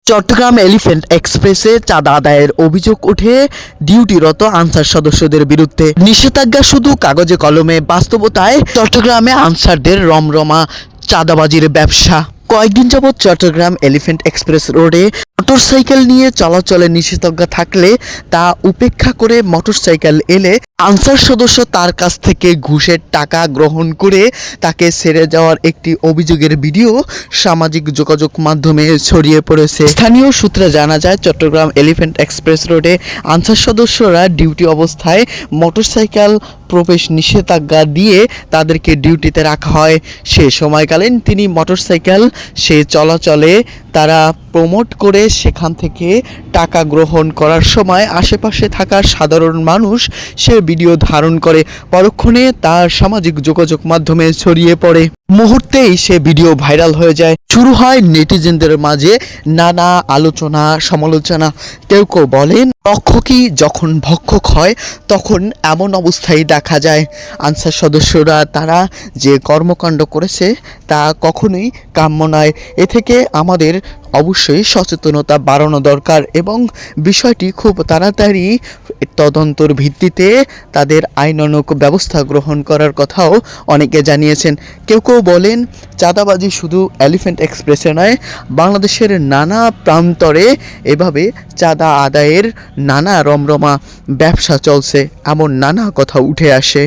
Chittagong elephant এক্সপ্রেসে চাঁদা আদায়ের অভিযোগ ওঠে ডিউটিরত আনসার সদস্যদের বিরুদ্ধে। নিষেধাজ্ঞা শুধু কাগজে কলমে, বাস্তবতায় চট্টগ্রামে আনসারদের রমরমা চাঁদাবাজির ব্যবসা। কয়েকদিন যাবৎ চট্টগ্রাম এলিফ্যান্ট এক্সপ্রেস রোডে মোটরসাইকেল নিয়ে চলাচলে নিষেধাজ্ঞা থাকলে তা উপেক্ষা করে মোটরসাইকেল এলে আনসার সদস্য তার কাছ থেকে ঘুষের টাকা গ্রহণ করে তাকে ছেড়ে যাওয়ার একটি অভিযোগের ভিডিও সামাজিক যোগাযোগ মাধ্যমে ছড়িয়ে পড়েছে। স্থানীয় সূত্রে জানা যায়, চট্টগ্রাম এলিফ্যান্ট এক্সপ্রেস রোডে আনসার সদস্যরা ডিউটি অবস্থায় মোটরসাইকেল প্রবেশ নিষেধাজ্ঞা দিয়ে তাদেরকে ডিউটিতে রাখা হয়। সে সময়কালীন তিনি মোটরসাইকেল সে চলাচলে তারা প্রমোট করে সেখান থেকে টাকা গ্রহণ করার সময় আশেপাশে থাকা সাধারণ মানুষ সে ভিডিও ধারণ করে, পরক্ষণে তার সামাজিক যোগাযোগ মাধ্যমে ছড়িয়ে পড়ে। মুহূর্তেই সে ভিডিও ভাইরাল হয়ে যায়। শুরু হয় নেটিজেনদের মাঝে নানা আলোচনা সমালোচনা। কেউ কেউ বলেন, রক্ষকই যখন ভক্ষক হয় তখন এমন অবস্থায় দেখা যায়। আনসার সদস্যরা তারা যে কর্মকাণ্ড করেছে তা কখনোই কাম্য নয়। এ থেকে আমাদের অবশ্যই সচেতনতা বাড়ানো দরকার এবং বিষয়টি খুব তাড়াতাড়ি তদন্তর ভিত্তিতে তাদের আইনানুগ ব্যবস্থা গ্রহণ করার কথাও অনেকে জানিয়েছেন। কেউ কেউ বলেন, চাঁদাবাজি শুধু এলিফ্যান্ট এক্সপ্রেসে নয়, বাংলাদেশের নানা প্রান্তরে এভাবে চাঁদা আদায়ের নানা রমরমা ব্যবসা চলছে, এমন নানা কথা উঠে আসে।